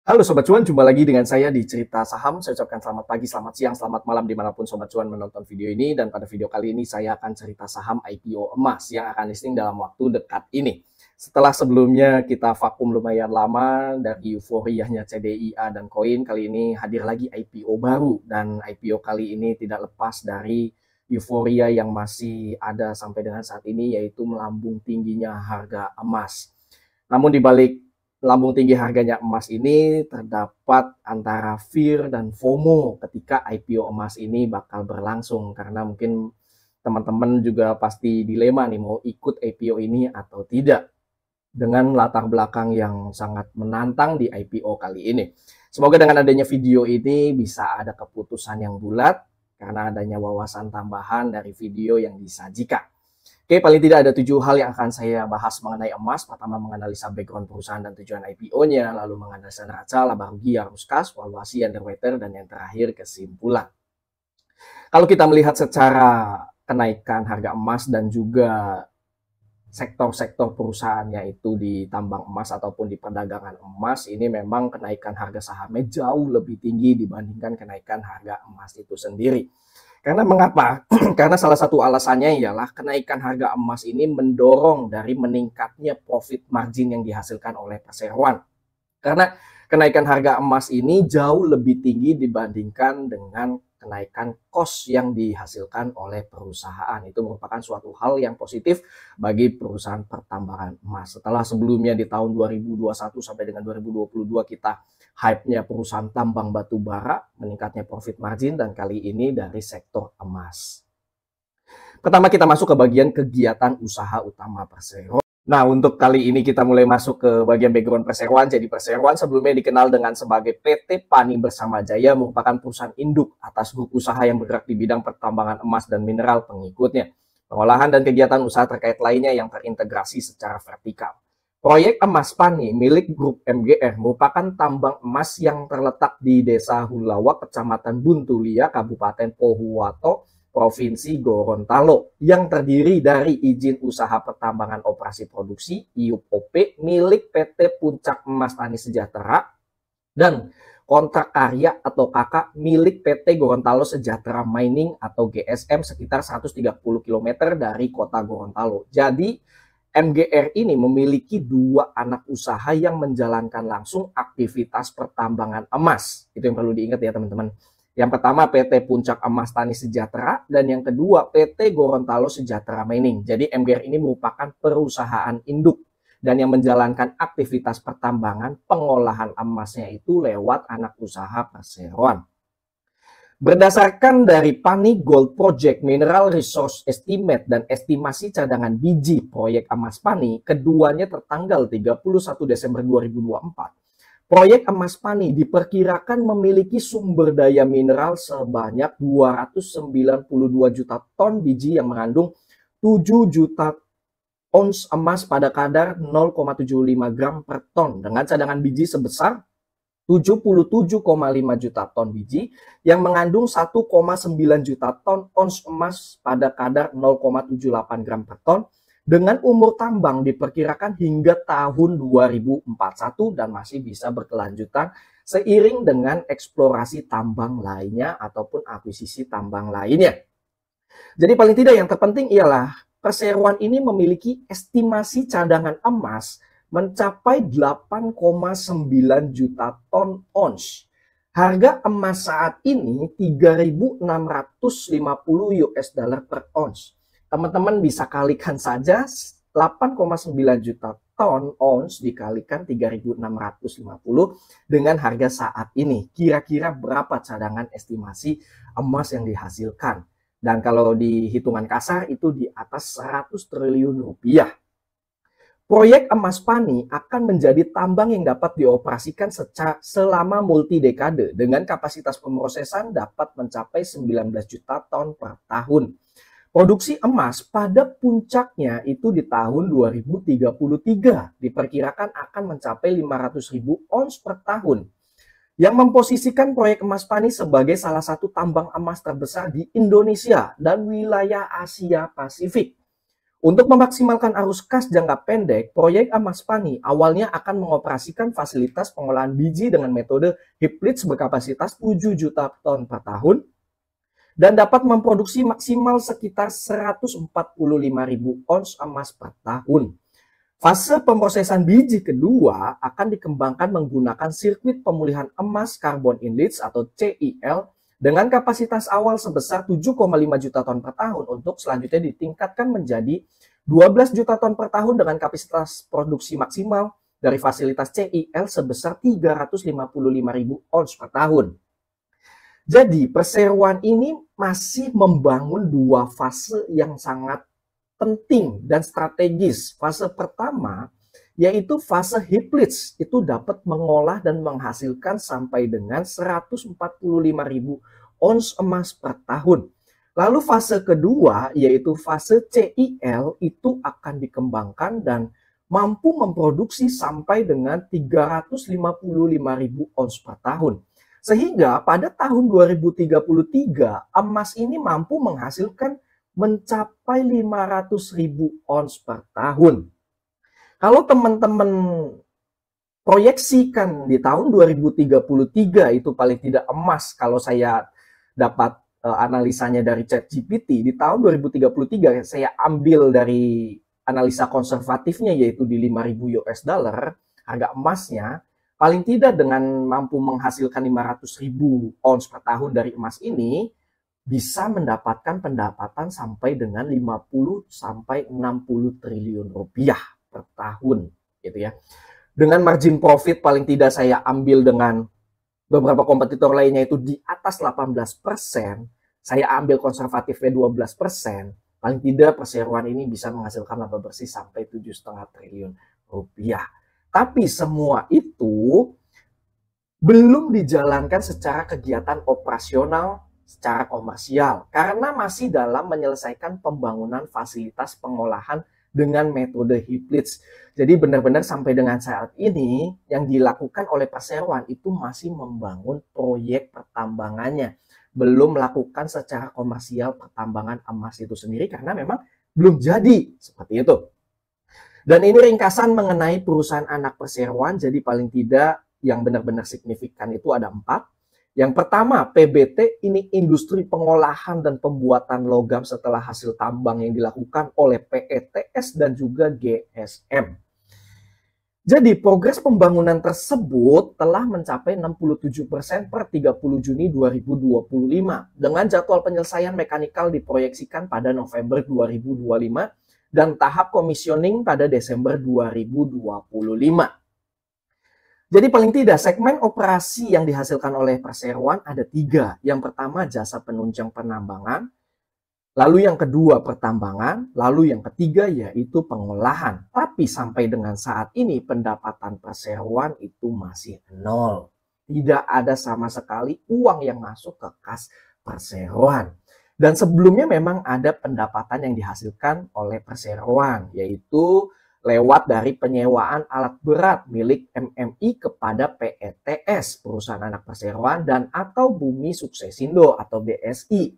Halo Sobat Cuan, jumpa lagi dengan saya di Cerita Saham. Saya ucapkan selamat pagi, selamat siang, selamat malam dimanapun Sobat Cuan menonton video ini. Dan pada video kali ini saya akan cerita saham IPO emas yang akan listing dalam waktu dekat ini. Setelah sebelumnya kita vakum lumayan lama dari euforianya CDIA dan koin, kali ini hadir lagi IPO baru. Dan IPO kali ini tidak lepas dari euforia yang masih ada sampai dengan saat ini, yaitu melambung tingginya harga emas. Namun di balik lambung tinggi harganya emas ini terdapat antara fear dan FOMO ketika IPO emas ini bakal berlangsung, karena mungkin teman-teman juga pasti dilema nih mau ikut IPO ini atau tidak dengan latar belakang yang sangat menantang di IPO kali ini. Semoga dengan adanya video ini bisa ada keputusan yang bulat karena adanya wawasan tambahan dari video yang disajikan. Oke, paling tidak ada 7 hal yang akan saya bahas mengenai emas. Pertama, menganalisa background perusahaan dan tujuan IPO-nya, lalu menganalisa neraca, laba rugi, arus kas, valuasi, underwater, dan yang terakhir kesimpulan. Kalau kita melihat secara kenaikan harga emas dan juga sektor-sektor perusahaan, yaitu di tambang emas ataupun di perdagangan emas, ini memang kenaikan harga sahamnya jauh lebih tinggi dibandingkan kenaikan harga emas itu sendiri. Karena mengapa? Karena salah satu alasannya ialah kenaikan harga emas ini mendorong dari meningkatnya profit margin yang dihasilkan oleh perseroan. Karena kenaikan harga emas ini jauh lebih tinggi dibandingkan dengan kenaikan cost yang dihasilkan oleh perusahaan. Itu merupakan suatu hal yang positif bagi perusahaan pertambangan emas. Setelah sebelumnya di tahun 2021 sampai dengan 2022 kita hype-nya perusahaan tambang batu bara, meningkatnya profit margin, dan kali ini dari sektor emas. Pertama kita masuk ke bagian kegiatan usaha utama perseroan. Nah, untuk kali ini kita mulai masuk ke bagian background perseroan. Jadi perseroan sebelumnya dikenal dengan sebagai PT Pani Bersama Jaya, merupakan perusahaan induk atas grup usaha yang bergerak di bidang pertambangan emas dan mineral pengikutnya, pengolahan dan kegiatan usaha terkait lainnya yang terintegrasi secara vertikal. Proyek Emas Pani milik grup MGR merupakan tambang emas yang terletak di Desa Hulawa, Kecamatan Buntulia, Kabupaten Pohuwato, Provinsi Gorontalo, yang terdiri dari izin usaha pertambangan operasi produksi IUP-OP milik PT Puncak Emas Tani Sejahtera dan kontrak karya atau KK milik PT Gorontalo Sejahtera Mining atau GSM sekitar 130 km dari kota Gorontalo. Jadi MGR ini memiliki 2 anak usaha yang menjalankan langsung aktivitas pertambangan emas. Itu yang perlu diingat ya teman-teman. Yang pertama PT Puncak Emas Tani Sejahtera dan yang kedua PT Gorontalo Sejahtera Mining. Jadi MGR ini merupakan perusahaan induk dan yang menjalankan aktivitas pertambangan pengolahan emasnya itu lewat anak usaha perseroan. Berdasarkan dari Pani Gold Project Mineral Resource Estimate dan estimasi cadangan biji proyek emas Pani, keduanya tertanggal 31 Desember 2024. Proyek emas Pani diperkirakan memiliki sumber daya mineral sebanyak 292 juta ton biji yang mengandung 7 juta ons emas pada kadar 0,75 gram per ton dengan cadangan biji sebesar 77,5 juta ton biji yang mengandung 1,9 juta ton ons emas pada kadar 0,78 gram per ton dengan umur tambang diperkirakan hingga tahun 2041 dan masih bisa berkelanjutan seiring dengan eksplorasi tambang lainnya ataupun akuisisi tambang lainnya. Jadi paling tidak yang terpenting ialah perseroan ini memiliki estimasi cadangan emas mencapai 8,9 juta ton ons. Harga emas saat ini 3.650 US dollar per ons. Teman-teman bisa kalikan saja 8,9 juta ton ons dikalikan 3.650 dengan harga saat ini. Kira-kira berapa cadangan estimasi emas yang dihasilkan? Dan kalau di hitungan kasar itu di atas 100 triliun rupiah. Proyek Emas Pani akan menjadi tambang yang dapat dioperasikan selama multi dekade dengan kapasitas pemrosesan dapat mencapai 19 juta ton per tahun. Produksi emas pada puncaknya itu di tahun 2033 diperkirakan akan mencapai 500.000 ons per tahun, yang memposisikan proyek Emas Pani sebagai salah satu tambang emas terbesar di Indonesia dan wilayah Asia Pasifik. Untuk memaksimalkan arus kas jangka pendek, proyek Amas Pani awalnya akan mengoperasikan fasilitas pengolahan biji dengan metode heap leach berkapasitas 7 juta ton per tahun dan dapat memproduksi maksimal sekitar 145.000 ons emas per tahun. Fase pemrosesan biji kedua akan dikembangkan menggunakan sirkuit pemulihan emas Carbon in Leach atau CIL dengan kapasitas awal sebesar 7,5 juta ton per tahun untuk selanjutnya ditingkatkan menjadi 12 juta ton per tahun dengan kapasitas produksi maksimal dari fasilitas CIL sebesar 355.000 ons per tahun. Jadi perseroan ini masih membangun dua fase yang sangat penting dan strategis. Fase pertama yaitu fase heap leach, itu dapat mengolah dan menghasilkan sampai dengan 145.000 ons emas per tahun. Lalu fase kedua yaitu fase CIL, itu akan dikembangkan dan mampu memproduksi sampai dengan 355.000 ons per tahun. Sehingga pada tahun 2033 emas ini mampu menghasilkan mencapai 500.000 ons per tahun. Kalau teman-teman proyeksikan di tahun 2033 itu paling tidak emas, kalau saya dapat analisanya dari ChatGPT, di tahun 2033 saya ambil dari analisa konservatifnya yaitu di 5.000 US dollar harga emasnya, paling tidak dengan mampu menghasilkan 500.000 ons per tahun dari emas ini bisa mendapatkan pendapatan sampai dengan 50 sampai 60 triliun rupiah per tahun gitu ya. Dengan margin profit paling tidak saya ambil dengan beberapa kompetitor lainnya itu di atas 18%, saya ambil konservatifnya 12%, paling tidak perseroan ini bisa menghasilkan laba bersih sampai 7,5 triliun rupiah. Tapi semua itu belum dijalankan secara kegiatan operasional, secara komersial, karena masih dalam menyelesaikan pembangunan fasilitas pengolahan dengan metode heap leach. Jadi benar-benar sampai dengan saat ini yang dilakukan oleh perseroan itu masih membangun proyek pertambangannya, belum melakukan secara komersial pertambangan emas itu sendiri karena memang belum jadi seperti itu. Dan ini ringkasan mengenai perusahaan anak perseroan. Jadi paling tidak yang benar-benar signifikan itu ada 4. Yang pertama, PBT, ini industri pengolahan dan pembuatan logam setelah hasil tambang yang dilakukan oleh PETS dan juga GSM. Jadi progres pembangunan tersebut telah mencapai 67% per 30 Juni 2025 dengan jadwal penyelesaian mekanikal diproyeksikan pada November 2025 dan tahap komisioning pada Desember 2025. Jadi paling tidak segmen operasi yang dihasilkan oleh perseroan ada 3. Yang pertama jasa penunjang penambangan, lalu yang kedua pertambangan, lalu yang ketiga yaitu pengolahan. Tapi sampai dengan saat ini pendapatan perseroan itu masih 0. Tidak ada sama sekali uang yang masuk ke kas perseroan. Dan sebelumnya memang ada pendapatan yang dihasilkan oleh perseroan, yaitu lewat dari penyewaan alat berat milik MMI kepada PETS, perusahaan anak perseroan, dan atau Bumi Suksesindo atau BSI.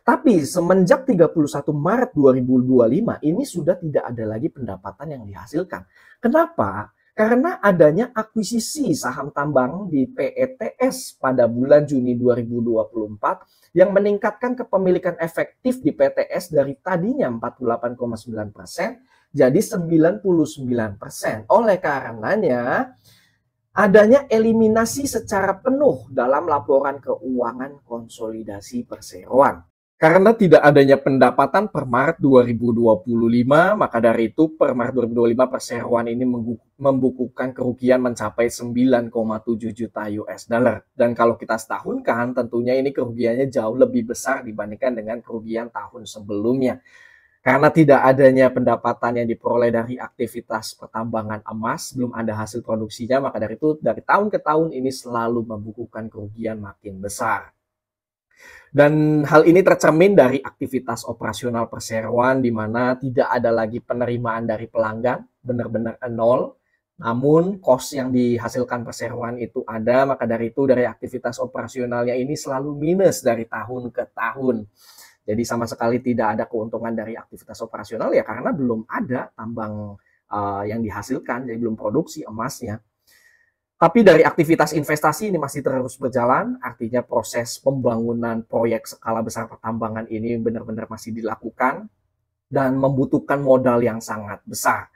Tapi semenjak 31 Maret 2025 ini sudah tidak ada lagi pendapatan yang dihasilkan. Kenapa? Karena adanya akuisisi saham tambang di PETS pada bulan Juni 2024 yang meningkatkan kepemilikan efektif di PTS dari tadinya 48,9% jadi 99%. Oleh karenanya, adanya eliminasi secara penuh dalam laporan keuangan konsolidasi perseroan. Karena tidak adanya pendapatan per Maret 2025, maka dari itu per Maret 2025 perseroan ini membukukan kerugian mencapai 9,7 juta US dollar. Dan kalau kita setahunkan, tentunya ini kerugiannya jauh lebih besar dibandingkan dengan kerugian tahun sebelumnya. Karena tidak adanya pendapatan yang diperoleh dari aktivitas pertambangan emas, belum ada hasil produksinya, maka dari itu dari tahun ke tahun ini selalu membukukan kerugian makin besar. Dan hal ini tercermin dari aktivitas operasional perseroan di mana tidak ada lagi penerimaan dari pelanggan, benar-benar nol. Namun cost yang dihasilkan perseroan itu ada, maka dari itu dari aktivitas operasionalnya ini selalu minus dari tahun ke tahun. Jadi sama sekali tidak ada keuntungan dari aktivitas operasional ya karena belum ada tambang yang dihasilkan, jadi belum produksi emasnya. Tapi dari aktivitas investasi ini masih terus berjalan, artinya proses pembangunan proyek skala besar pertambangan ini benar-benar masih dilakukan dan membutuhkan modal yang sangat besar.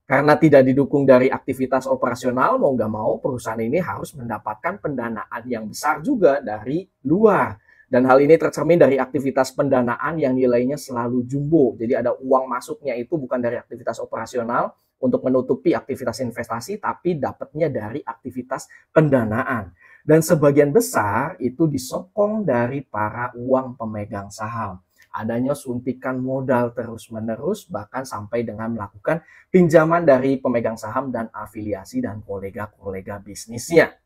Karena tidak didukung dari aktivitas operasional, mau nggak mau perusahaan ini harus mendapatkan pendanaan yang besar juga dari luar. Dan hal ini tercermin dari aktivitas pendanaan yang nilainya selalu jumbo. Jadi ada uang masuknya itu bukan dari aktivitas operasional untuk menutupi aktivitas investasi, tapi dapatnya dari aktivitas pendanaan. Dan sebagian besar itu disokong dari para uang pemegang saham. Adanya suntikan modal terus-menerus, bahkan sampai dengan melakukan pinjaman dari pemegang saham dan afiliasi dan kolega-kolega bisnisnya.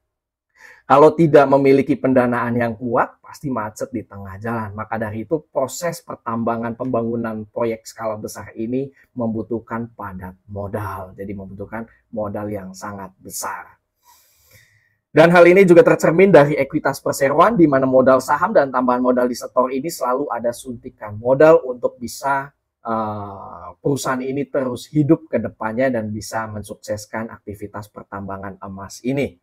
Kalau tidak memiliki pendanaan yang kuat, pasti macet di tengah jalan. Maka dari itu proses pertambangan pembangunan proyek skala besar ini membutuhkan padat modal. Jadi membutuhkan modal yang sangat besar. Dan hal ini juga tercermin dari ekuitas perseroan di mana modal saham dan tambahan modal di setor ini selalu ada suntikan modal untuk bisa perusahaan ini terus hidup ke depannya dan bisa mensukseskan aktivitas pertambangan emas ini.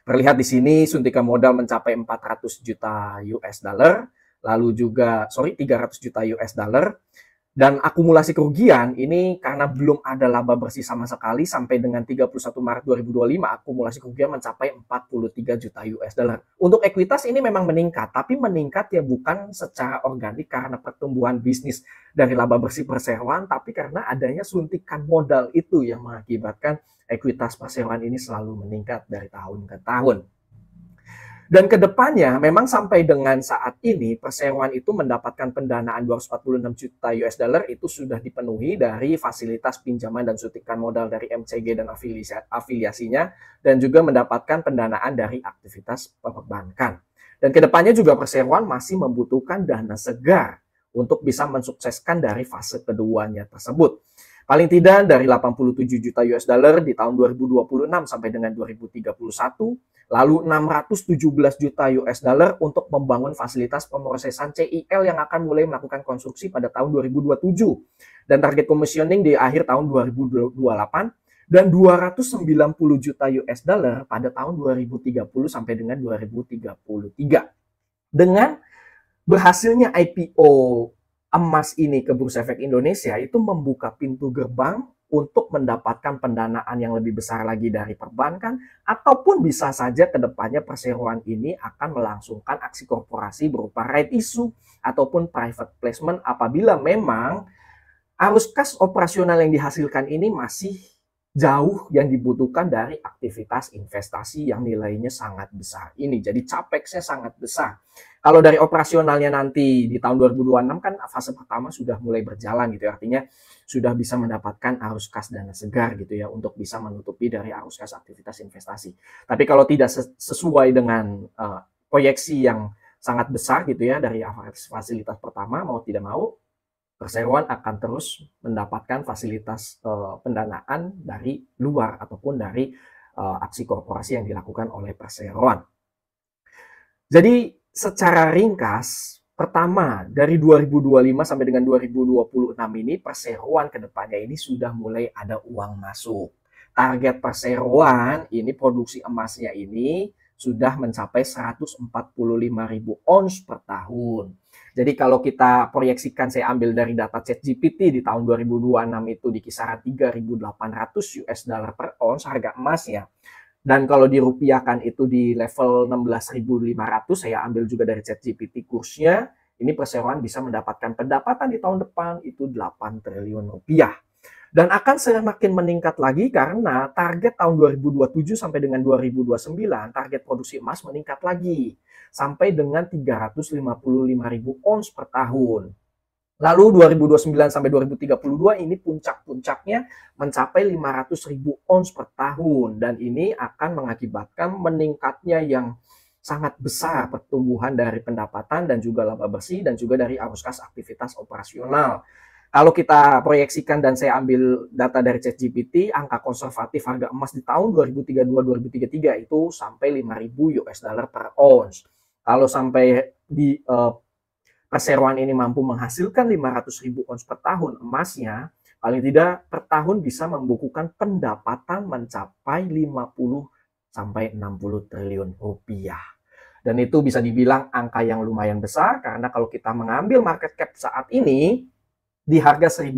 Terlihat di sini suntikan modal mencapai 400 juta US dollar, lalu juga 300 juta US dollar. Dan akumulasi kerugian ini karena belum ada laba bersih sama sekali sampai dengan 31 Maret 2025 akumulasi kerugian mencapai 43 juta US dollar. Untuk ekuitas ini memang meningkat, tapi meningkat ya bukan secara organik karena pertumbuhan bisnis dari laba bersih perseroan, tapi karena adanya suntikan modal itu yang mengakibatkan ekuitas perseroan ini selalu meningkat dari tahun ke tahun. Dan kedepannya memang sampai dengan saat ini perseroan itu mendapatkan pendanaan 246 juta US dollar itu sudah dipenuhi dari fasilitas pinjaman dan suntikan modal dari MCG dan afiliasinya dan juga mendapatkan pendanaan dari aktivitas perbankan. Dan kedepannya juga perseroan masih membutuhkan dana segar untuk bisa mensukseskan dari fase keduanya tersebut. Paling tidak dari 87 juta US dollar di tahun 2026 sampai dengan 2031, lalu 617 juta US dollar untuk membangun fasilitas pemrosesan CIL yang akan mulai melakukan konstruksi pada tahun 2027 dan target commissioning di akhir tahun 2028 dan 290 juta US dollar pada tahun 2030 sampai dengan 2033. Dengan berhasilnya IPO emas ini ke Bursa Efek Indonesia itu membuka pintu gerbang untuk mendapatkan pendanaan yang lebih besar lagi dari perbankan ataupun bisa saja ke depannya perseroan ini akan melangsungkan aksi korporasi berupa right issue ataupun private placement apabila memang arus kas operasional yang dihasilkan ini masih jauh yang dibutuhkan dari aktivitas investasi yang nilainya sangat besar ini. Jadi capexnya sangat besar. Kalau dari operasionalnya nanti di tahun 2026 kan fase pertama sudah mulai berjalan gitu ya. Artinya sudah bisa mendapatkan arus kas dana segar gitu ya untuk bisa menutupi dari arus kas aktivitas investasi. Tapi kalau tidak sesuai dengan proyeksi yang sangat besar gitu ya dari fasilitas pertama, mau tidak mau perseroan akan terus mendapatkan fasilitas pendanaan dari luar ataupun dari aksi korporasi yang dilakukan oleh perseroan. Jadi secara ringkas, pertama dari 2025 sampai dengan 2026 ini perseroan kedepannya ini sudah mulai ada uang masuk. Target perseroan ini produksi emasnya ini sudah mencapai 145.000 ons per tahun. Jadi kalau kita proyeksikan, saya ambil dari data ChatGPT di tahun 2026 itu di kisaran 3.800 US dollar per ons harga emas ya. Dan kalau dirupiahkan itu di level 16.500, saya ambil juga dari ChatGPT kursnya, ini perseroan bisa mendapatkan pendapatan di tahun depan itu 8 triliun rupiah. Dan akan semakin meningkat lagi karena target tahun 2027 sampai dengan 2029, target produksi emas meningkat lagi sampai dengan 355.000 ons per tahun. Lalu 2029 sampai 2032 ini puncak-puncaknya mencapai 500.000 ons per tahun. Dan ini akan mengakibatkan meningkatnya yang sangat besar pertumbuhan dari pendapatan dan juga laba bersih dan juga dari arus kas aktivitas operasional. Kalau kita proyeksikan dan saya ambil data dari ChatGPT, angka konservatif harga emas di tahun 2032-2033 itu sampai 5.000 US dollar per ons. Kalau sampai di perseroan ini mampu menghasilkan 500.000 ons per tahun emasnya, paling tidak per tahun bisa membukukan pendapatan mencapai 50 sampai 60 triliun rupiah. Dan itu bisa dibilang angka yang lumayan besar, karena kalau kita mengambil market cap saat ini di harga 1.800,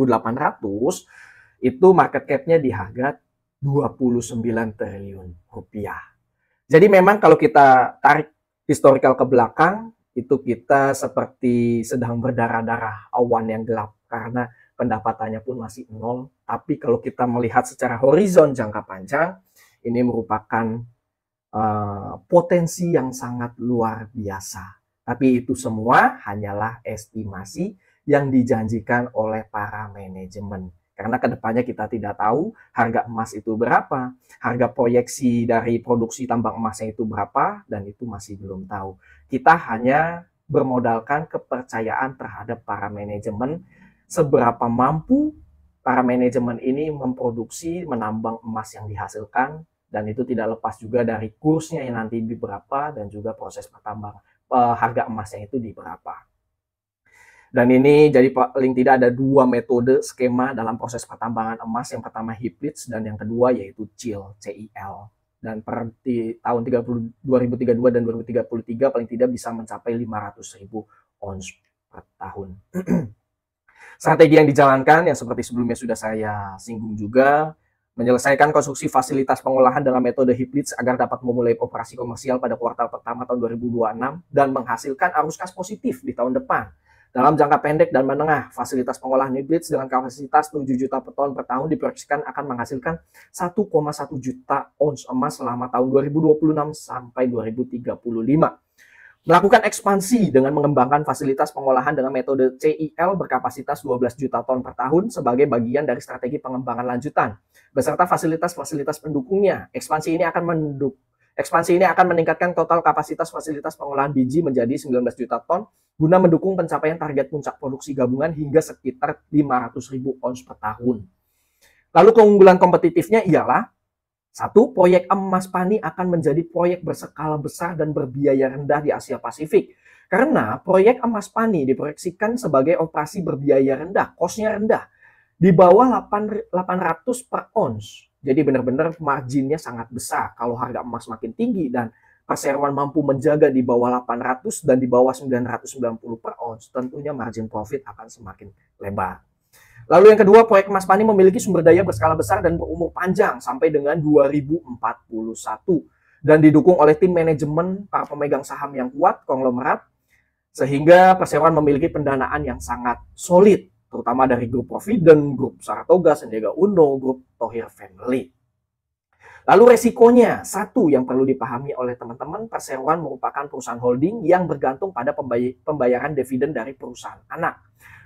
itu market cap-nya di harga 29 triliun rupiah. Jadi memang kalau kita tarik historical ke belakang, itu kita seperti sedang berdarah-darah awan yang gelap, karena pendapatannya pun masih nol. Tapi kalau kita melihat secara horizon jangka panjang, ini merupakan potensi yang sangat luar biasa. Tapi itu semua hanyalah estimasi yang dijanjikan oleh para manajemen. Karena kedepannya kita tidak tahu harga emas itu berapa, harga proyeksi dari produksi tambang emasnya itu berapa, dan itu masih belum tahu. Kita hanya bermodalkan kepercayaan terhadap para manajemen, seberapa mampu para manajemen ini memproduksi, menambang emas yang dihasilkan, dan itu tidak lepas juga dari kursnya yang nanti di berapa, dan juga proses pertambangan harga emasnya itu di berapa. Dan ini jadi paling tidak ada dua metode skema dalam proses pertambangan emas. Yang pertama heap leach dan yang kedua yaitu CIL, CIL. Dan per tahun 2032 dan 2033 paling tidak bisa mencapai 500.000 ons per tahun. Strategi yang dijalankan yang seperti sebelumnya sudah saya singgung juga, menyelesaikan konstruksi fasilitas pengolahan dengan metode heap leach agar dapat memulai operasi komersial pada kuartal pertama tahun 2026 dan menghasilkan arus kas positif di tahun depan. Dalam jangka pendek dan menengah, fasilitas pengolahan heap leach dengan kapasitas 7 juta ton per tahun diproyeksikan akan menghasilkan 1,1 juta ons emas selama tahun 2026 sampai 2035. Melakukan ekspansi dengan mengembangkan fasilitas pengolahan dengan metode CIL berkapasitas 12 juta ton per tahun sebagai bagian dari strategi pengembangan lanjutan, beserta fasilitas-fasilitas pendukungnya. Ekspansi ini akan meningkatkan total kapasitas fasilitas pengolahan biji menjadi 19 juta ton guna mendukung pencapaian target puncak produksi gabungan hingga sekitar 500.000 ons per tahun. Lalu keunggulan kompetitifnya ialah, satu, proyek emas Pani akan menjadi proyek berskala besar dan berbiaya rendah di Asia Pasifik. Karena proyek emas Pani diproyeksikan sebagai operasi berbiaya rendah, cost-nya rendah, di bawah 800 per ons. Jadi benar-benar marginnya sangat besar kalau harga emas makin tinggi dan perseroan mampu menjaga di bawah 800 dan di bawah 990 per ons, tentunya margin profit akan semakin lebar. Lalu yang kedua, proyek emas Pani memiliki sumber daya berskala besar dan berumur panjang sampai dengan 2041 dan didukung oleh tim manajemen para pemegang saham yang kuat, konglomerat, sehingga perseroan memiliki pendanaan yang sangat solid, terutama dari grup Provident, grup Saratoga, Sandiaga Uno, grup Thohir Family. Lalu resikonya, satu yang perlu dipahami oleh teman-teman, perseroan merupakan perusahaan holding yang bergantung pada pembayaran dividen dari perusahaan anak.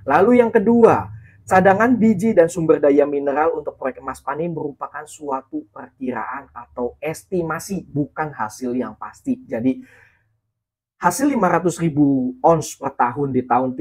Lalu yang kedua, cadangan biji dan sumber daya mineral untuk proyek emas Pani merupakan suatu perkiraan atau estimasi, bukan hasil yang pasti. Jadi hasil 500.000 ons per tahun di tahun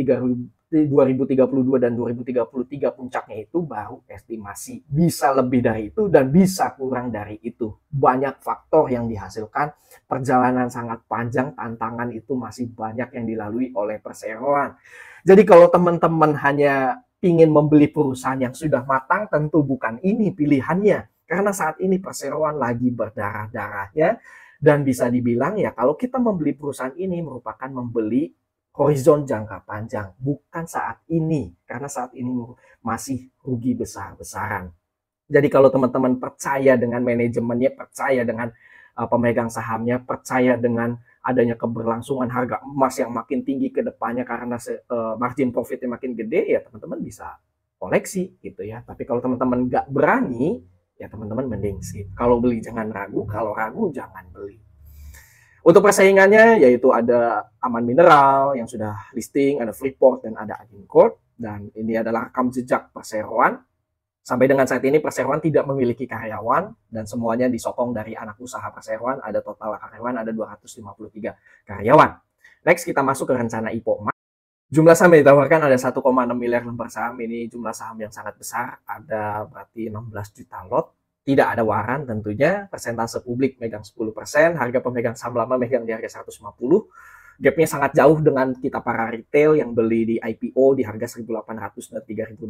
2032 dan 2033 puncaknya itu baru estimasi. Bisa lebih dari itu dan bisa kurang dari itu. Banyak faktor yang dihasilkan, perjalanan sangat panjang, tantangan itu masih banyak yang dilalui oleh perseroan. Jadi kalau teman-teman hanya ingin membeli perusahaan yang sudah matang, tentu bukan ini pilihannya. Karena saat ini perseroan lagi berdarah-darahnya dan bisa dibilang ya kalau kita membeli perusahaan ini merupakan membeli horizon jangka panjang, bukan saat ini, karena saat ini masih rugi besar-besaran. Jadi kalau teman-teman percaya dengan manajemennya, percaya dengan pemegang sahamnya, percaya dengan adanya keberlangsungan harga emas yang makin tinggi ke depannya karena margin profitnya makin gede, ya teman-teman bisa koleksi gitu ya. Tapi kalau teman-teman nggak berani, ya teman-teman mending skip. Kalau beli jangan ragu, kalau ragu jangan beli. Untuk persaingannya yaitu ada Aman Mineral yang sudah listing, ada Freeport dan ada Agincorp, dan ini adalah rekam jejak perseroan. Sampai dengan saat ini perseroan tidak memiliki karyawan dan semuanya disokong dari anak usaha perseroan. Ada total karyawan ada 253 karyawan. Next kita masuk ke rencana IPO emas. Jumlah saham yang ditawarkan ada 1,6 miliar lembar saham. Ini jumlah saham yang sangat besar, ada berarti 16 juta lot. Tidak ada waran tentunya, persentase publik megang 10%, harga pemegang saham lama megang di harga 150, Gapnya sangat jauh dengan kita para retail yang beli di IPO di harga 1.800 dan 3.020.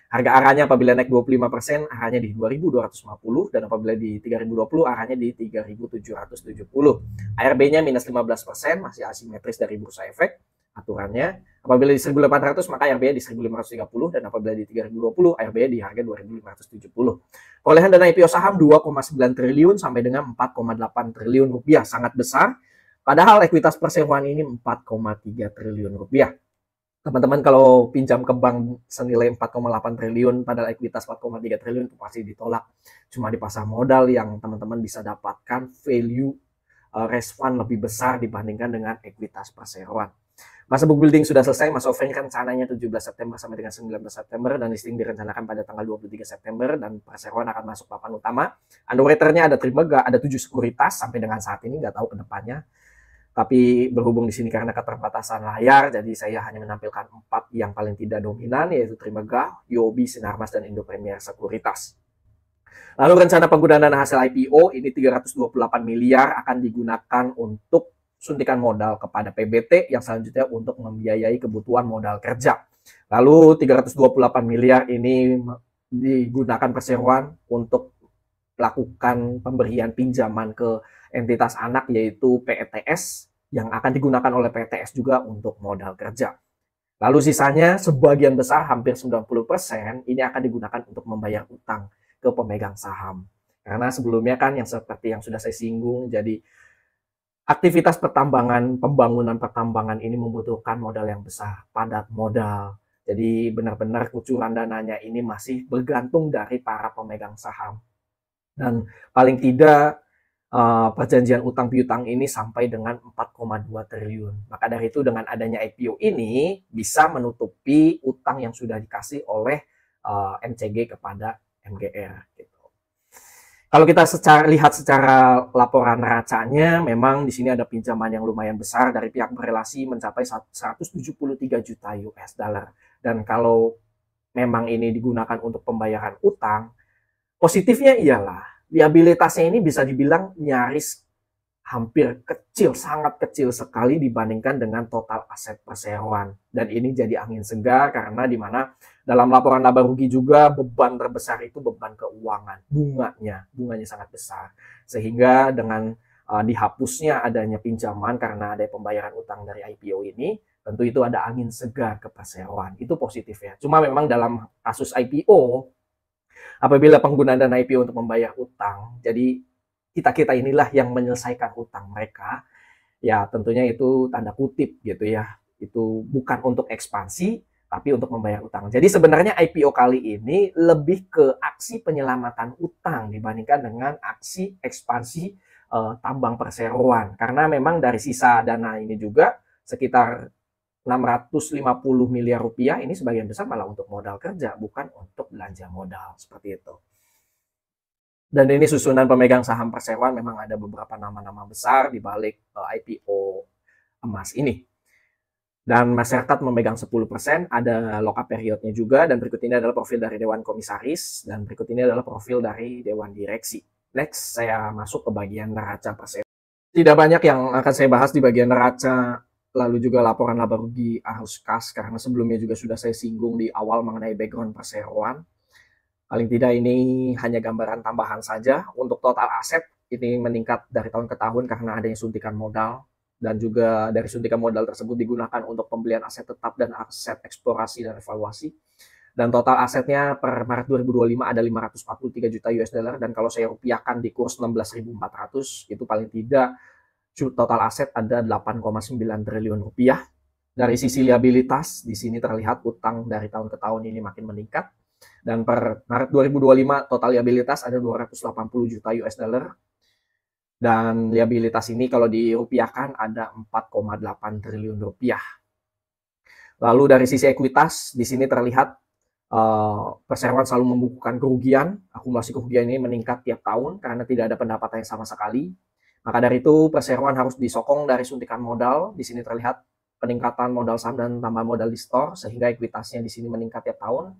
Harga arahnya apabila naik 25%, arahnya di 2.250, dan apabila di 3.020, arahnya di 3.770. ARB-nya minus 15%, masih asimetris dari bursa efek aturannya. Apabila di 1.800, maka ARB di 1.530, dan apabila di 3.020, ARB di harga 2.570. Perolehan dana IPO saham 2,9 triliun sampai dengan 4,8 triliun rupiah, sangat besar. Padahal ekuitas perseroan ini 4,3 triliun rupiah. Teman-teman kalau pinjam ke bank senilai 4,8 triliun padahal ekuitas 4,3 triliun itu pasti ditolak. Cuma di pasar modal yang teman-teman bisa dapatkan value raise fund lebih besar dibandingkan dengan ekuitas perseroan. Masa book building sudah selesai, masa offering rencananya 17 September sampai dengan 19 September, dan listing direncanakan pada tanggal 23 September, dan perseroan akan masuk papan utama. Underwriter-nya ada Trimega, ada 7 sekuritas sampai dengan saat ini, nggak tahu ke depannya. Tapi berhubung di sini karena keterbatasan layar, jadi saya hanya menampilkan 4 yang paling tidak dominan, yaitu Trimega, UOB, Sinarmas, dan Indo Premier Sekuritas. Lalu rencana penggunaan dana hasil IPO ini 328 miliar akan digunakan untuk suntikan modal kepada PBT yang selanjutnya untuk membiayai kebutuhan modal kerja. Lalu 328 miliar ini digunakan perseroan untuk melakukan pemberian pinjaman ke entitas anak yaitu PETS yang akan digunakan oleh PETS juga untuk modal kerja. Lalu sisanya sebagian besar hampir 90% ini akan digunakan untuk membayar utang ke pemegang saham. Karena sebelumnya kan yang seperti yang sudah saya singgung, jadi aktivitas pertambangan, pembangunan pertambangan ini membutuhkan modal yang besar, padat modal. Jadi benar-benar kucuran dananya ini masih bergantung dari para pemegang saham. Dan paling tidak perjanjian utang piutang ini sampai dengan 4,2 triliun. Maka dari itu dengan adanya IPO ini bisa menutupi utang yang sudah dikasih oleh MCG kepada MGR. Gitu. Kalau kita lihat secara laporan neracanya, memang di sini ada pinjaman yang lumayan besar dari pihak berelasi mencapai 173 juta US dollar. Dan kalau memang ini digunakan untuk pembayaran utang, positifnya ialah liabilitasnya ini bisa dibilang nyaris hampir kecil, sangat kecil sekali dibandingkan dengan total aset perseroan. Dan ini jadi angin segar karena di mana dalam laporan laba rugi juga beban terbesar itu beban keuangan, bunganya sangat besar. Sehingga dengan dihapusnya adanya pinjaman karena ada pembayaran utang dari IPO ini, tentu itu ada angin segar ke perseroan. Itu positifnya. Cuma memang dalam kasus IPO, apabila penggunaan dana IPO untuk membayar utang, jadi kita inilah yang menyelesaikan utang mereka, ya tentunya itu tanda kutip gitu ya. Itu bukan untuk ekspansi, tapi untuk membayar utang. Jadi sebenarnya IPO kali ini lebih ke aksi penyelamatan utang dibandingkan dengan aksi ekspansi tambang perseroan. Karena memang dari sisa dana ini juga sekitar 650 miliar rupiah ini sebagian besar malah untuk modal kerja, bukan untuk belanja modal, seperti itu. Dan ini susunan pemegang saham perseroan memang ada beberapa nama-nama besar di balik IPO emas ini. Dan masyarakat memegang 10%, ada lock-up periodnya juga, dan berikut ini adalah profil dari Dewan Komisaris, dan berikut ini adalah profil dari Dewan Direksi. Next, saya masuk ke bagian neraca perseroan. Tidak banyak yang akan saya bahas di bagian neraca, lalu juga laporan laba rugi arus kas, karena sebelumnya juga sudah saya singgung di awal mengenai background perseroan. Paling tidak ini hanya gambaran tambahan saja. Untuk total aset ini meningkat dari tahun ke tahun karena adanya suntikan modal, dan juga dari suntikan modal tersebut digunakan untuk pembelian aset tetap dan aset eksplorasi dan evaluasi. Dan total asetnya per Maret 2025 ada 543 juta US dollar, dan kalau saya rupiahkan di kurs 16.400 itu paling tidak total aset ada 8,9 triliun rupiah. Dari sisi liabilitas di sini terlihat utang dari tahun ke tahun ini makin meningkat. Dan per Maret 2025 total liabilitas ada 280 juta US dollar. Dan liabilitas ini kalau dirupiahkan ada 4,8 triliun rupiah. Lalu dari sisi ekuitas di sini terlihat perseroan selalu membukukan kerugian. Akumulasi kerugian ini meningkat tiap tahun karena tidak ada pendapatan yang sama sekali. Maka dari itu perseroan harus disokong dari suntikan modal. Di sini terlihat peningkatan modal saham dan tambahan modal di store sehingga ekuitasnya di sini meningkat tiap tahun.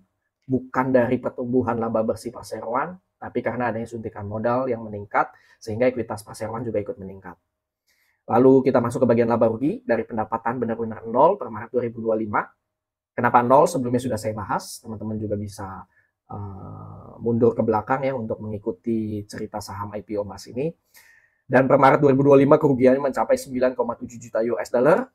Bukan dari pertumbuhan laba bersih perseroan, tapi karena adanya suntikan modal yang meningkat, sehingga ekuitas perseroan juga ikut meningkat. Lalu kita masuk ke bagian laba rugi dari pendapatan benar-benar nol per Maret 2025. Kenapa nol? Sebelumnya sudah saya bahas. Teman-teman juga bisa mundur ke belakang ya untuk mengikuti cerita saham IPO emas ini. Dan per Maret 2025 kerugiannya mencapai 9,7 juta US dollar.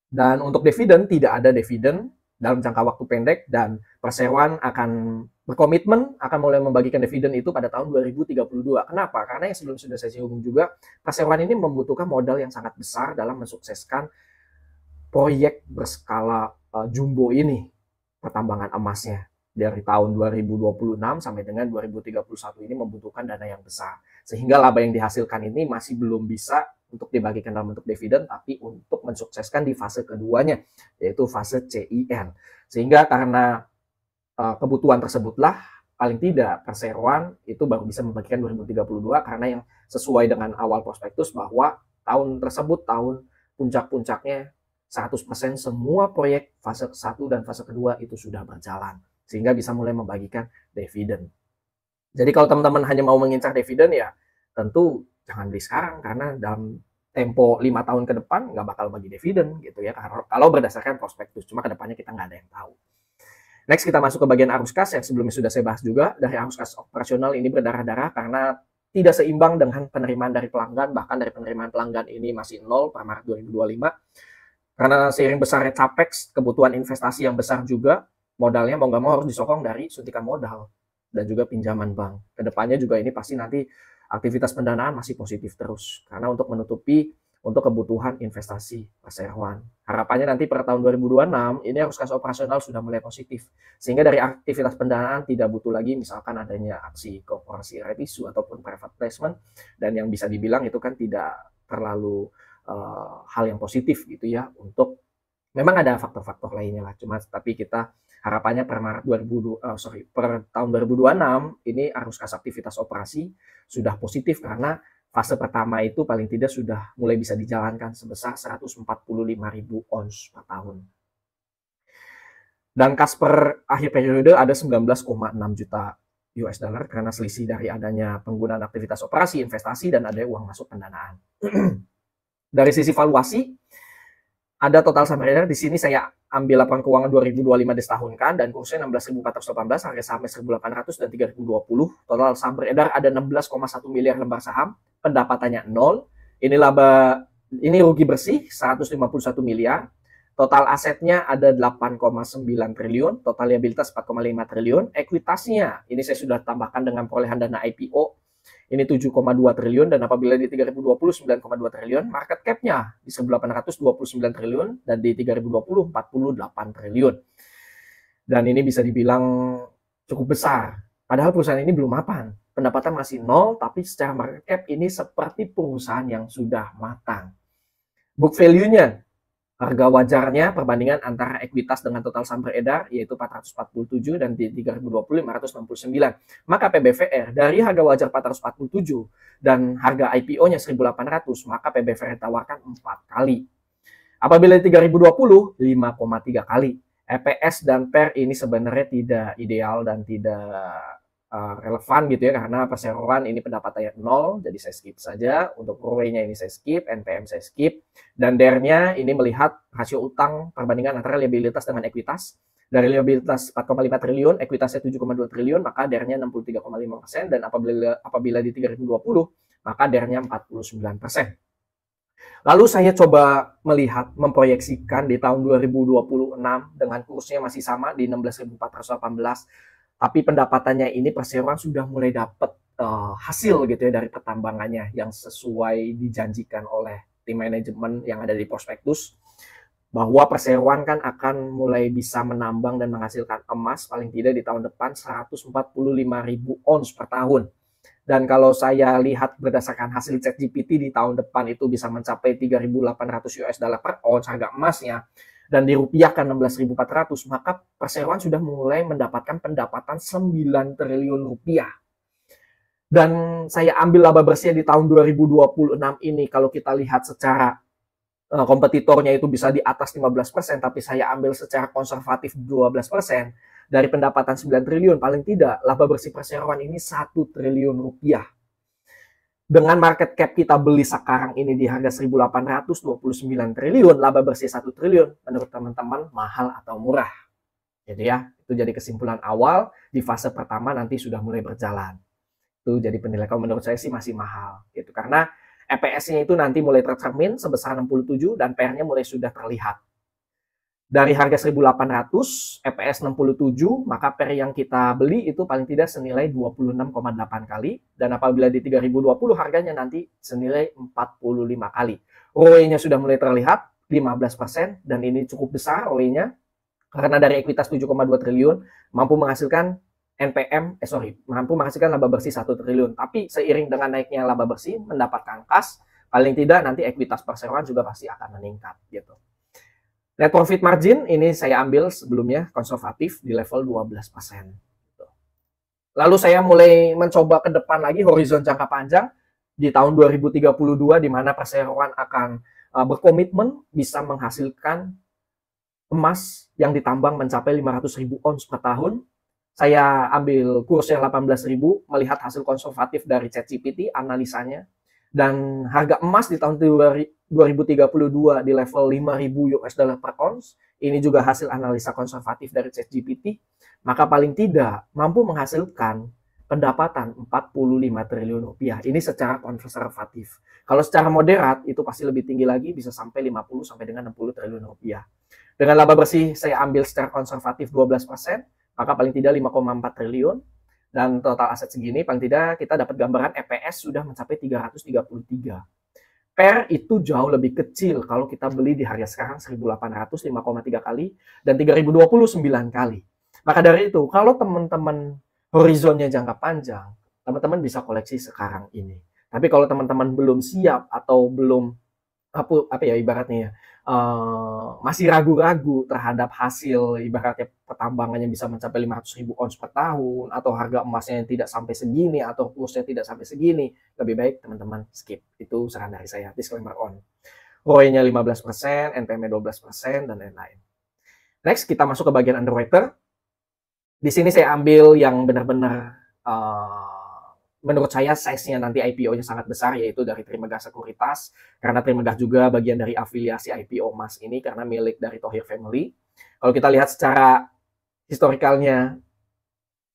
Dan untuk dividen, tidak ada dividen dalam jangka waktu pendek, dan perseroan akan berkomitmen akan mulai membagikan dividen itu pada tahun 2032. Kenapa? Karena yang sebelum sudah saya singgung juga, perseroan ini membutuhkan modal yang sangat besar dalam mensukseskan proyek berskala jumbo ini, pertambangan emasnya. Dari tahun 2026 sampai dengan 2031 ini membutuhkan dana yang besar. Sehingga laba yang dihasilkan ini masih belum bisa untuk dibagikan dalam bentuk dividen, tapi untuk mensukseskan di fase keduanya, yaitu fase CIR. Sehingga karena kebutuhan tersebutlah, paling tidak perseroan itu baru bisa membagikan 2032, karena yang sesuai dengan awal prospektus bahwa tahun tersebut tahun puncak-puncaknya 100% semua proyek fase 1 dan fase kedua itu sudah berjalan, sehingga bisa mulai membagikan dividen. Jadi kalau teman-teman hanya mau mengincar dividen ya tentu jangan beli sekarang, karena dalam tempo 5 tahun ke depan nggak bakal bagi dividen gitu ya, kalau berdasarkan prospektus. Cuma kedepannya kita nggak ada yang tahu. Next kita masuk ke bagian arus kas yang sebelumnya sudah saya bahas juga. Dari arus kas operasional ini berdarah-darah karena tidak seimbang dengan penerimaan dari pelanggan, bahkan dari penerimaan pelanggan ini masih nol per Maret 2025. Karena seiring besarnya capex, kebutuhan investasi yang besar juga, modalnya mau nggak mau harus disokong dari suntikan modal dan juga pinjaman bank. Kedepannya juga ini pasti nanti aktivitas pendanaan masih positif terus, karena untuk menutupi untuk kebutuhan investasi perseroan. Harapannya nanti per tahun 2026 ini arus kas operasional sudah mulai positif, sehingga dari aktivitas pendanaan tidak butuh lagi misalkan adanya aksi korporasi right issue ataupun private placement, dan yang bisa dibilang itu kan tidak terlalu hal yang positif gitu ya. Untuk memang ada faktor-faktor lainnya lah, cuma tapi kita harapannya per Maret per tahun 2026 ini arus kas aktivitas operasi sudah positif, karena fase pertama itu paling tidak sudah mulai bisa dijalankan sebesar 145.000 ons per tahun. Dan kas per akhir periode ada 19,6 juta US dollar karena selisih dari adanya penggunaan aktivitas operasi, investasi, dan ada uang masuk pendanaan. Dari sisi valuasi, ada total saham beredar. Di sini saya ambil laporan keuangan 2025 disetahunkan dan kursnya 16.418, harga sahamnya 1.800 dan 3.020. Total saham beredar ada 16,1 miliar lembar saham, pendapatannya 0. Ini laba, ini rugi bersih 151 miliar. Total asetnya ada 8,9 triliun, total liabilitas 4,5 triliun. Ekuitasnya ini saya sudah tambahkan dengan perolehan dana IPO. Ini 7,2 triliun, dan apabila di 3020 9,2 triliun, market cap-nya di 1800 29 triliun, dan di 3020 48 triliun. Dan ini bisa dibilang cukup besar. Padahal perusahaan ini belum mapan. Pendapatan masih nol, tapi secara market cap ini seperti perusahaan yang sudah matang. Book value-nya, harga wajarnya perbandingan antara ekuitas dengan total saham beredar yaitu 447 dan di 3020 569. Maka PBVR dari harga wajar 447 dan harga IPO-nya 1.800, maka PBVR ditawarkan 4 kali. Apabila di 3020 5,3 kali. EPS dan PER ini sebenarnya tidak ideal dan tidak relevan gitu ya, karena perseroan ini pendapatannya 0, jadi saya skip saja. Untuk ROE-nya ini saya skip, NPM saya skip, dan DER-nya ini melihat rasio utang perbandingan antara liabilitas dengan ekuitas. Dari liabilitas 4,5 triliun, ekuitasnya 7,2 triliun, maka DER-nya 63,5%, dan apabila di 3020, maka DER-nya 49%. Lalu saya coba melihat, memproyeksikan di tahun 2026 dengan kursnya masih sama di 16.418, tapi pendapatannya ini perseroan sudah mulai dapat hasil gitu ya dari pertambangannya yang sesuai dijanjikan oleh tim manajemen yang ada di prospektus, bahwa perseroan kan akan mulai bisa menambang dan menghasilkan emas paling tidak di tahun depan 145.000 ons per tahun. Dan kalau saya lihat berdasarkan hasil ChatGPT di tahun depan itu bisa mencapai 3.800 US dollar per ons harga emasnya, dan dirupiahkan 16.400, maka perseroan sudah mulai mendapatkan pendapatan 9 triliun rupiah. Dan saya ambil laba bersih di tahun 2026 ini, kalau kita lihat secara kompetitornya itu bisa di atas 15%, tapi saya ambil secara konservatif 12%, dari pendapatan 9 triliun, paling tidak laba bersih perseroan ini 1 triliun rupiah. Dengan market cap kita beli sekarang ini di harga 1.829 triliun, laba bersih 1 triliun, menurut teman-teman mahal atau murah? Gitu ya, itu jadi kesimpulan awal di fase pertama nanti sudah mulai berjalan. Itu jadi penilaian, kalau menurut saya sih masih mahal gitu, karena EPS-nya itu nanti mulai tercermin sebesar 67 dan PR-nya mulai sudah terlihat. Dari harga 1.800, EPS 67, maka PER yang kita beli itu paling tidak senilai 26,8 kali. Dan apabila di 3.020 harganya nanti senilai 45 kali. ROE-nya sudah mulai terlihat, 15%, dan ini cukup besar ROE-nya. Karena dari ekuitas 7,2 triliun, mampu menghasilkan mampu menghasilkan laba bersih 1 triliun. Tapi seiring dengan naiknya laba bersih, mendapatkan kas, paling tidak nanti ekuitas perseroan juga pasti akan meningkat gitu. Net profit margin ini saya ambil sebelumnya konservatif di level 12%. Lalu saya mulai mencoba ke depan lagi horizon jangka panjang di tahun 2032 di mana perseroan akan berkomitmen bisa menghasilkan emas yang ditambang mencapai 500.000 ons per tahun. Saya ambil kursnya 18.000 melihat hasil konservatif dari ChatGPT analisanya. Dan harga emas di tahun 2032 di level 5.000 US dollar per ons, ini juga hasil analisa konservatif dari ChatGPT, maka paling tidak mampu menghasilkan pendapatan 45 triliun rupiah. Ini secara konservatif. Kalau secara moderat itu pasti lebih tinggi lagi, bisa sampai 50 sampai dengan 60 triliun rupiah. Dengan laba bersih saya ambil secara konservatif 12%, maka paling tidak 5,4 triliun. Dan total aset segini, paling tidak kita dapat gambaran EPS sudah mencapai 333. PER itu jauh lebih kecil kalau kita beli di harga sekarang 1.800, 5,3 kali, dan 3.029 kali. Maka dari itu, kalau teman-teman horizonnya jangka panjang, teman-teman bisa koleksi sekarang ini. Tapi kalau teman-teman belum siap atau belum apa ya ibaratnya ya, masih ragu-ragu terhadap hasil ibaratnya pertambangannya bisa mencapai 500.000 ons per tahun atau harga emasnya yang tidak sampai segini atau kursnya tidak sampai segini, lebih baik teman-teman skip. Itu saran dari saya, disclaimer on. ROE-nya 15%, NPM-nya 12%, dan lain-lain. Next, kita masuk ke bagian underwriter. Di sini saya ambil yang benar-benar menurut saya size-nya nanti IPO-nya sangat besar, yaitu dari Trimegah Sekuritas, karena Trimegah juga bagian dari afiliasi IPO emas ini karena milik dari Thohir Family. Kalau kita lihat secara historikalnya,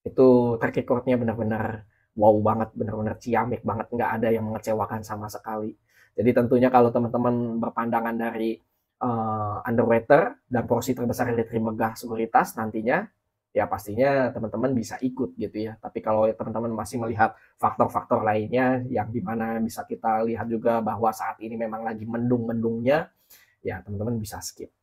itu track record-nya benar-benar wow banget, benar-benar ciamik banget, nggak ada yang mengecewakan sama sekali. Jadi tentunya kalau teman-teman berpandangan dari underwriter dan porsi terbesar dari Trimegah Sekuritas nantinya, ya pastinya teman-teman bisa ikut gitu ya. Tapi kalau teman-teman masih melihat faktor-faktor lainnya yang dimana bisa kita lihat juga bahwa saat ini memang lagi mendung-mendungnya, ya teman-teman bisa skip.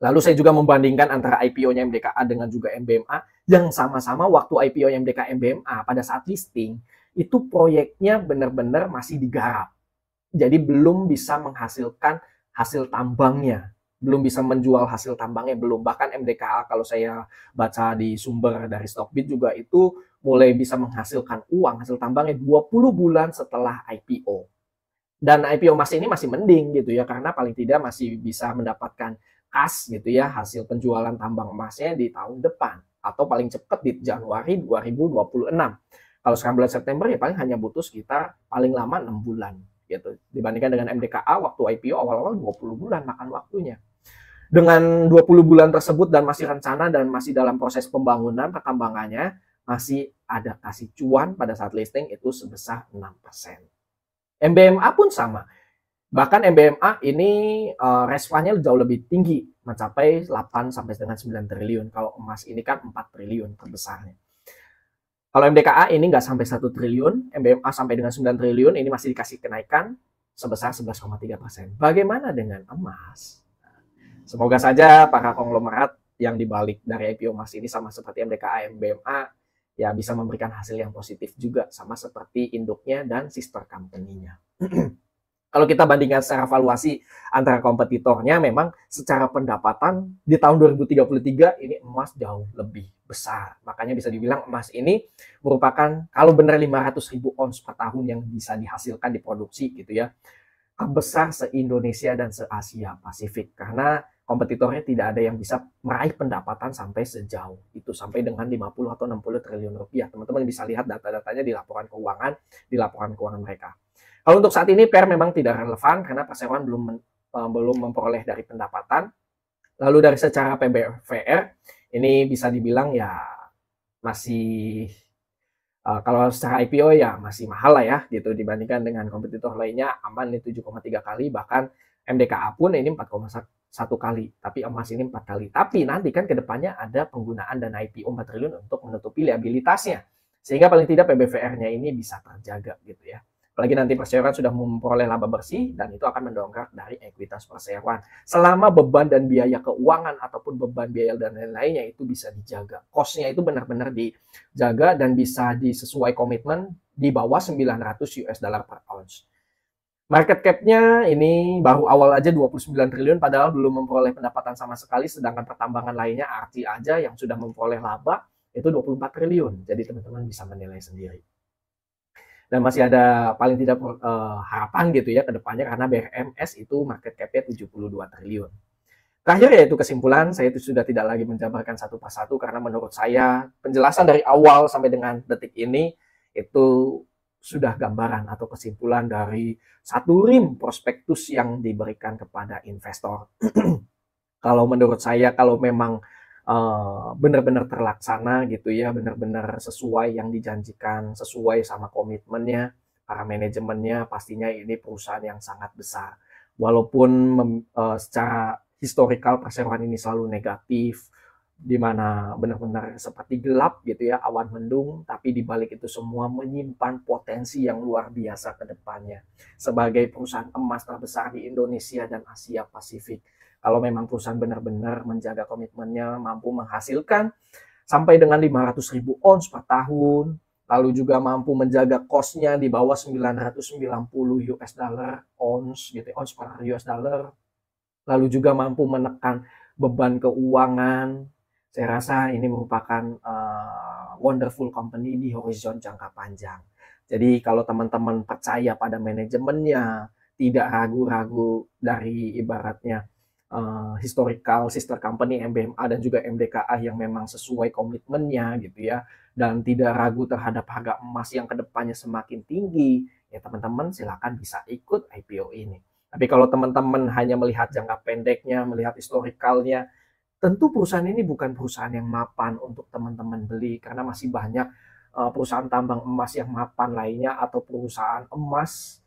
Lalu saya juga membandingkan antara IPO-nya MDKA dengan juga MBMA yang sama-sama waktu IPO-nya MDKA MBMA pada saat listing itu proyeknya benar-benar masih digarap. Jadi belum bisa menghasilkan hasil tambangnya. Belum bisa menjual hasil tambangnya, belum. Bahkan MDKA kalau saya baca di sumber dari Stockbit juga itu mulai bisa menghasilkan uang hasil tambangnya 20 bulan setelah IPO. Dan IPO emas ini masih mending gitu ya, karena paling tidak masih bisa mendapatkan kas gitu ya, hasil penjualan tambang emasnya di tahun depan. Atau paling cepat di Januari 2026. Kalau sekarang bulan September ya paling hanya butuh sekitar paling lama 6 bulan. Gitu. Dibandingkan dengan MDKA waktu IPO awal-awal 20 bulan makan waktunya. Dengan 20 bulan tersebut dan masih rencana dan masih dalam proses pembangunan pertambangannya, masih ada kasih cuan pada saat listing itu sebesar 6%. MBMA pun sama. Bahkan MBMA ini responnya jauh lebih tinggi, mencapai 8 sampai dengan 9 triliun. Kalau emas ini kan 4 triliun terbesarnya. Kalau MDKA ini nggak sampai 1 triliun, MBMA sampai dengan 9 triliun, ini masih dikasih kenaikan sebesar 11,3%. Bagaimana dengan emas? Semoga saja para konglomerat yang dibalik dari IPO emas ini sama seperti MDKA, MBMA, ya bisa memberikan hasil yang positif juga, sama seperti induknya dan sister company-nya. Kalau kita bandingkan secara valuasi antara kompetitornya, memang secara pendapatan di tahun 2033 ini emas jauh lebih besar. Makanya bisa dibilang emas ini merupakan kalau benar 500.000 ons per tahun yang bisa dihasilkan diproduksi gitu ya, terbesar se-Indonesia dan se-Asia Pasifik. Karena kompetitornya tidak ada yang bisa meraih pendapatan sampai sejauh itu, sampai dengan 50 atau 60 triliun rupiah. Teman-teman bisa lihat data-datanya di laporan keuangan mereka. Kalau untuk saat ini PER memang tidak relevan karena perseroan belum memperoleh dari pendapatan. Lalu dari secara PBVR ini bisa dibilang ya masih kalau secara IPO ya masih mahal lah ya gitu dibandingkan dengan kompetitor lainnya. Aman ini 7,3 kali, bahkan MDKA pun ini 4,1 kali, tapi emas ini 4 kali. Tapi nanti kan kedepannya ada penggunaan dana IPO 4 triliun untuk menutupi liabilitasnya, sehingga paling tidak PBVR-nya ini bisa terjaga gitu ya. Apalagi nanti perseroan sudah memperoleh laba bersih dan itu akan mendongkrak dari ekuitas perseroan. Selama beban dan biaya keuangan ataupun beban biaya dan lain-lainnya itu bisa dijaga. Cost-nya itu benar-benar dijaga dan bisa disesuai komitmen di bawah 900 US dollar per ounce. Market cap-nya ini baru awal aja 29 triliun padahal belum memperoleh pendapatan sama sekali, sedangkan pertambangan lainnya RT aja yang sudah memperoleh laba itu 24 triliun. Jadi teman-teman bisa menilai sendiri. Dan masih ada paling tidak harapan gitu ya ke depannya karena BRMS itu market cap-nya 72 triliun. Terakhir yaitu kesimpulan, saya itu sudah tidak lagi menjabarkan satu persatu karena menurut saya penjelasan dari awal sampai dengan detik ini itu sudah gambaran atau kesimpulan dari satu rim prospektus yang diberikan kepada investor. Kalau menurut saya kalau memang benar-benar terlaksana gitu ya, benar-benar sesuai yang dijanjikan, sesuai sama komitmennya, para manajemennya, pastinya ini perusahaan yang sangat besar. Walaupun secara historikal perseroan ini selalu negatif, di mana benar-benar seperti gelap gitu ya, awan mendung, tapi di balik itu semua menyimpan potensi yang luar biasa ke depannya. Sebagai perusahaan emas terbesar di Indonesia dan Asia Pasifik, kalau memang perusahaan benar-benar menjaga komitmennya, mampu menghasilkan sampai dengan 500.000 ons per tahun, lalu juga mampu menjaga cost-nya di bawah 990 US dollar ons gitu, ons per US dollar, lalu juga mampu menekan beban keuangan. Saya rasa ini merupakan wonderful company di horizon jangka panjang. Jadi kalau teman-teman percaya pada manajemennya, tidak ragu-ragu dari ibaratnya historical sister company MBMA dan juga MDKA yang memang sesuai komitmennya gitu ya, dan tidak ragu terhadap harga emas yang kedepannya semakin tinggi, ya teman-teman silakan bisa ikut IPO ini. Tapi kalau teman-teman hanya melihat jangka pendeknya, melihat historicalnya, tentu perusahaan ini bukan perusahaan yang mapan untuk teman-teman beli karena masih banyak perusahaan tambang emas yang mapan lainnya atau perusahaan emas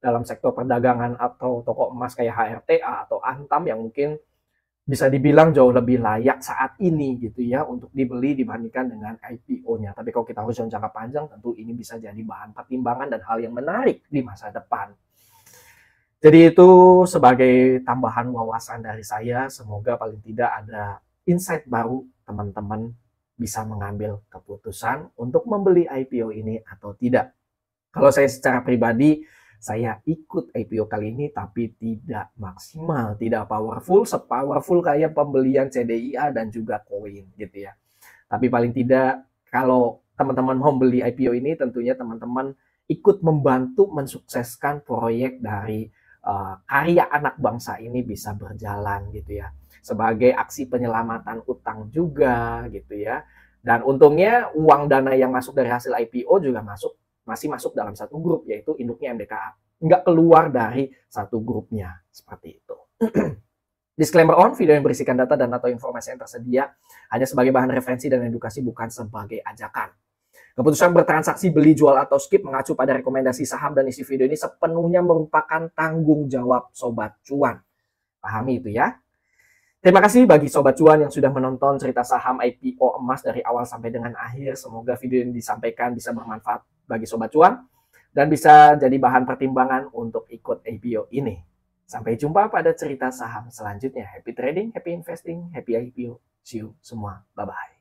dalam sektor perdagangan atau toko emas kayak HRTA atau Antam yang mungkin bisa dibilang jauh lebih layak saat ini gitu ya untuk dibeli dibandingkan dengan IPO-nya. Tapi kalau kita horizon jangka panjang tentu ini bisa jadi bahan pertimbangan dan hal yang menarik di masa depan. Jadi itu sebagai tambahan wawasan dari saya, semoga paling tidak ada insight baru teman-teman bisa mengambil keputusan untuk membeli IPO ini atau tidak. Kalau saya secara pribadi, saya ikut IPO kali ini tapi tidak maksimal, tidak powerful, sepowerful kayak pembelian CDIA dan juga koin gitu ya. Tapi paling tidak kalau teman-teman mau beli IPO ini tentunya teman-teman ikut membantu mensukseskan proyek dari karya anak bangsa ini bisa berjalan gitu ya. Sebagai aksi penyelamatan utang juga gitu ya. Dan untungnya uang dana yang masuk dari hasil IPO juga masih masuk dalam satu grup, yaitu induknya MDKA. Nggak keluar dari satu grupnya, seperti itu. Disclaimer on, video yang berisikan data dan atau informasi yang tersedia hanya sebagai bahan referensi dan edukasi, bukan sebagai ajakan. Keputusan bertransaksi beli, jual, atau skip mengacu pada rekomendasi saham dan isi video ini sepenuhnya merupakan tanggung jawab Sobat Cuan. Pahami itu ya. Terima kasih bagi Sobat Cuan yang sudah menonton cerita saham IPO emas dari awal sampai dengan akhir. Semoga video yang disampaikan bisa bermanfaat bagi Sobat Cuan dan bisa jadi bahan pertimbangan untuk ikut IPO ini. Sampai jumpa pada cerita saham selanjutnya. Happy trading, happy investing, happy IPO. See you semua. Bye-bye.